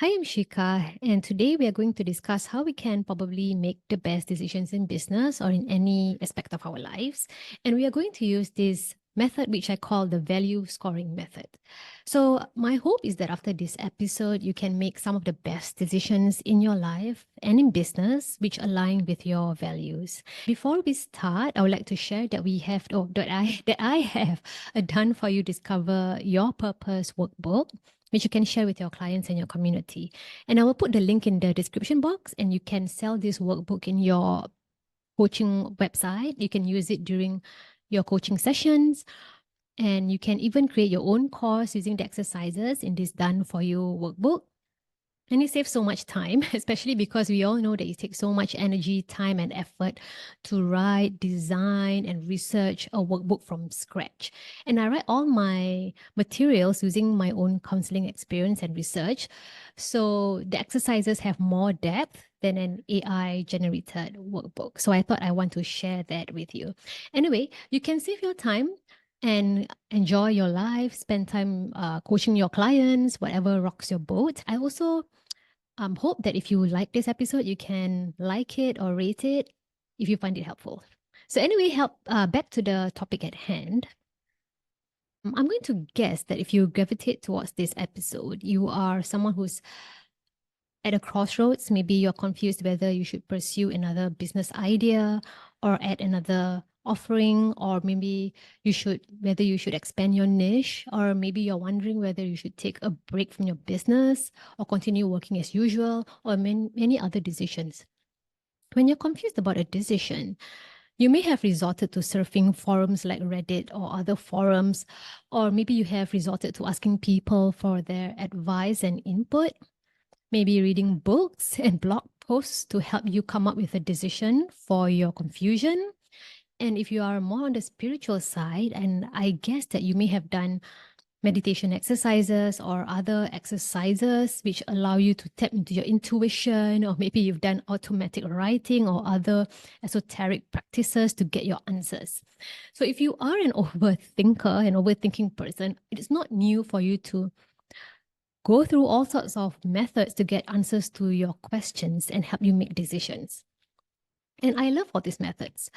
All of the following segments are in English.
Hi, I'm Shika, and today we are going to discuss how we can probably make the best decisions in business or in any aspect of our lives. And we are going to use this method, which I call the value scoring method. So, my hope is that after this episode, you can make some of the best decisions in your life and in business which align with your values. Before we start, I would like to share that I have a done for you discover your purpose workbook which you can share with your clients and your community. And I will put the link in the description box, and you can sell this workbook in your coaching website. You can use it during your coaching sessions, and you can even create your own course using the exercises in this done for you workbook. And it saves so much time, especially because we all know that it takes so much energy, time, and effort to write, design, and research a workbook from scratch. And I write all my materials using my own counseling experience and research. So the exercises have more depth than an AI generated workbook. So I thought I want to share that with you. Anyway, you can save your time and enjoy your life, spend time coaching your clients, whatever rocks your boat. I also hope that if you like this episode, you can like it or rate it if you find it helpful. So anyway, back to the topic at hand. I'm going to guess that if you gravitate towards this episode, you are someone who's at a crossroads. Maybe you're confused whether you should pursue another business idea or add another offering, or maybe whether you should expand your niche, or maybe you're wondering whether you should take a break from your business or continue working as usual, or many other decisions. When you're confused about a decision, you may have resorted to surfing forums like Reddit or other forums, or maybe you have resorted to asking people for their advice and input, maybe reading books and blog posts to help you come up with a decision for your confusion. And if you are more on the spiritual side, and I guess that you may have done meditation exercises or other exercises which allow you to tap into your intuition, or maybe you've done automatic writing or other esoteric practices to get your answers. So if you are an overthinker, an overthinking person, it is not new for you to go through all sorts of methods to get answers to your questions and help you make decisions. And I love all these methods.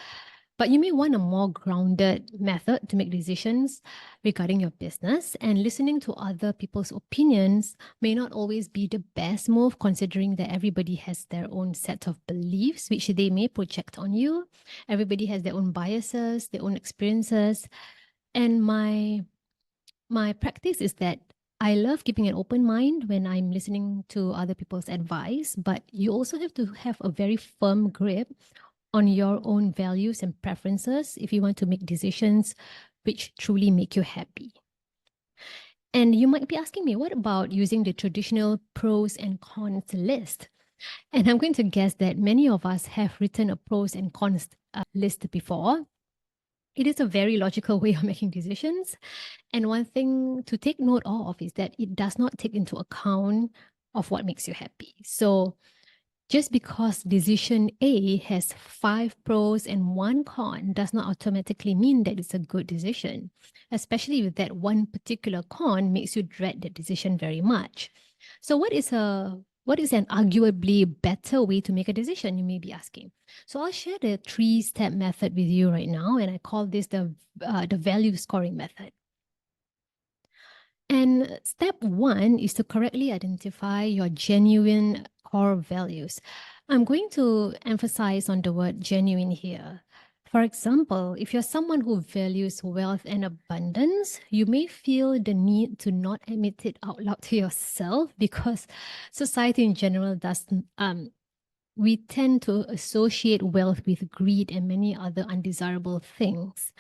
But you may want a more grounded method to make decisions regarding your business, and listening to other people's opinions may not always be the best move, considering that everybody has their own set of beliefs, which they may project on you. Everybody has their own biases, their own experiences. And my practice is that I love keeping an open mind when I'm listening to other people's advice, but you also have to have a very firm grip on your own values and preferences if you want to make decisions which truly make you happy. And you might be asking me, what about using the traditional pros and cons list? And I'm going to guess that many of us have written a pros and cons list before. It is a very logical way of making decisions. And one thing to take note of is that it does not take into account of what makes you happy. So just because decision A has 5 pros and 1 con does not automatically mean that it's a good decision, especially if that one particular con makes you dread that decision very much. So what is an arguably better way to make a decision, you may be asking. So I'll share the 3-step method with you right now, and I call this the value scoring method. And step 1 is to correctly identify your genuine core values. I'm going to emphasize on the word genuine here. For example, if you're someone who values wealth and abundance, you may feel the need to not admit it out loud to yourself because society in general doesn't. We tend to associate wealth with greed and many other undesirable things.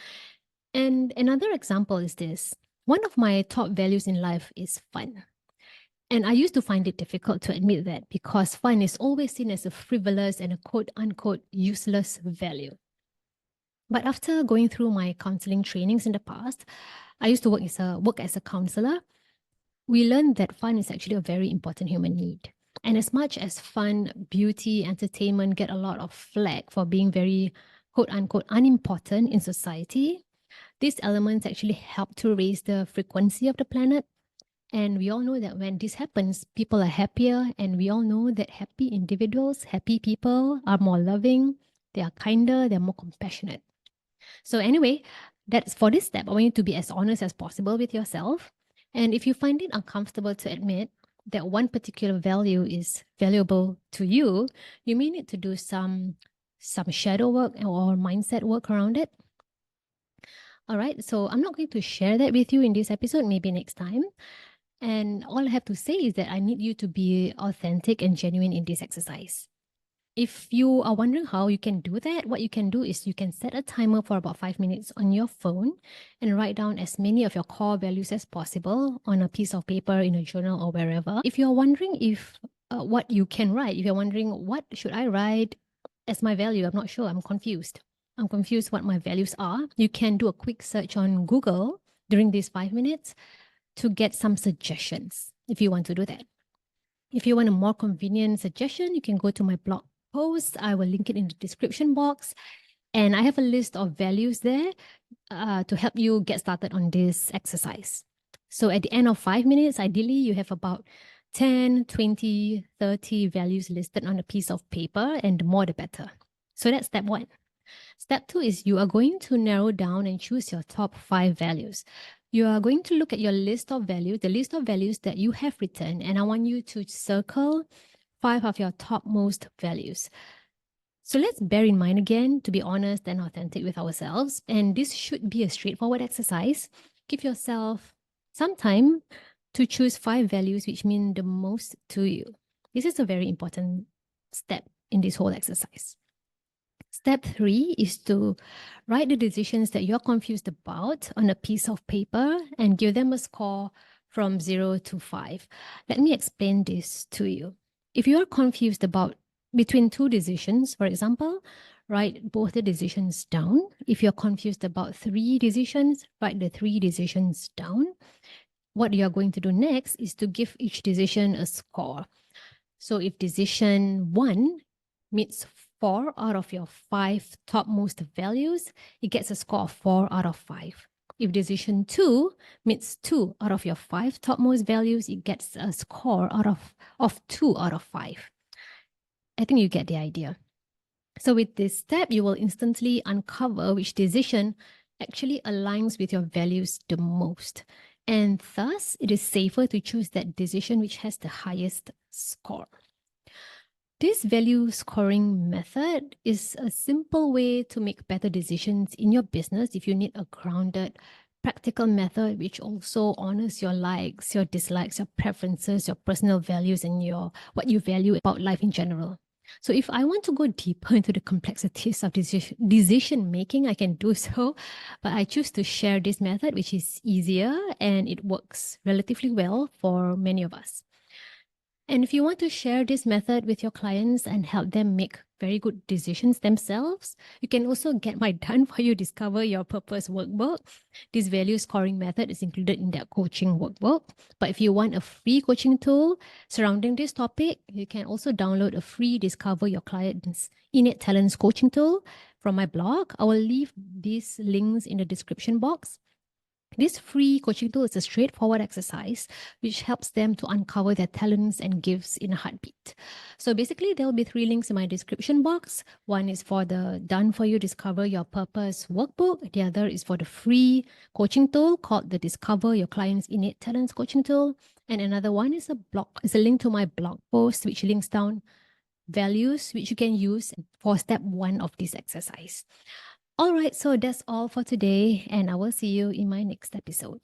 And another example is this. One of my top values in life is fun. And I used to find it difficult to admit that because fun is always seen as a frivolous and a quote unquote useless value. But after going through my counseling trainings in the past, I used to work as a counselor. We learned that fun is actually a very important human need. And as much as fun, beauty, entertainment get a lot of flack for being very quote unquote unimportant in society, these elements actually help to raise the frequency of the planet. And we all know that when this happens, people are happier. And we all know that happy individuals, happy people are more loving, they are kinder, they're more compassionate. So, anyway, that's for this step. I want you to be as honest as possible with yourself. And if you find it uncomfortable to admit that one particular value is valuable to you, you may need to do some shadow work or mindset work around it. All right, so I'm not going to share that with you in this episode, maybe next time. And all I have to say is that I need you to be authentic and genuine in this exercise. If you are wondering how you can do that, what you can do is you can set a timer for about 5 minutes on your phone and write down as many of your core values as possible on a piece of paper, in a journal, or wherever. If you're wondering what you can write, if you're wondering what should I write as my value, I'm not sure, I'm confused what my values are, you can do a quick search on Google during these 5 minutes to get some suggestions if you want to do that. If you want a more convenient suggestion, you can go to my blog post. I will link it in the description box. And I have a list of values there to help you get started on this exercise. So at the end of 5 minutes, ideally, you have about 10, 20, 30 values listed on a piece of paper, and the more the better. So that's step 1. Step 2 is you are going to narrow down and choose your top 5 values. You are going to look at your list of values, the list of values that you have written, and I want you to circle 5 of your topmost values. So let's bear in mind again to be honest and authentic with ourselves. And this should be a straightforward exercise. Give yourself some time to choose 5 values which mean the most to you. This is a very important step in this whole exercise. Step 3 is to write the decisions that you're confused about on a piece of paper and give them a score from 0 to 5. Let me explain this to you. If you are confused about between 2 decisions, for example, write both the decisions down. If you're confused about 3 decisions, write the 3 decisions down. What you're going to do next is to give each decision a score. So if decision 1 meets 4 out of your 5 topmost values, it gets a score of 4 out of 5. If decision 2 meets 2 out of your 5 topmost values, it gets a score of 2 out of 5. I think you get the idea. So with this step, you will instantly uncover which decision actually aligns with your values the most. And thus, it is safer to choose that decision which has the highest score. This value scoring method is a simple way to make better decisions in your business if you need a grounded, practical method which also honors your likes, your dislikes, your preferences, your personal values, and what you value about life in general. So if I want to go deeper into the complexities of decision making, I can do so, but I choose to share this method, which is easier and it works relatively well for many of us. And if you want to share this method with your clients and help them make very good decisions themselves, you can also get my Done For You Discover Your Purpose workbook. This value scoring method is included in that coaching workbook. But if you want a free coaching tool surrounding this topic, you can also download a free Discover Your Clients Innate Talents coaching tool from my blog. I will leave these links in the description box. This free coaching tool is a straightforward exercise which helps them to uncover their talents and gifts in a heartbeat. So basically, there will be 3 links in my description box. One is for the Done For You Discover Your Purpose workbook. The other is for the free coaching tool called the Discover Your Clients Innate Talents coaching tool. And another one is a link to my blog post which links down values which you can use for step 1 of this exercise. All right, so that's all for today, and I will see you in my next episode.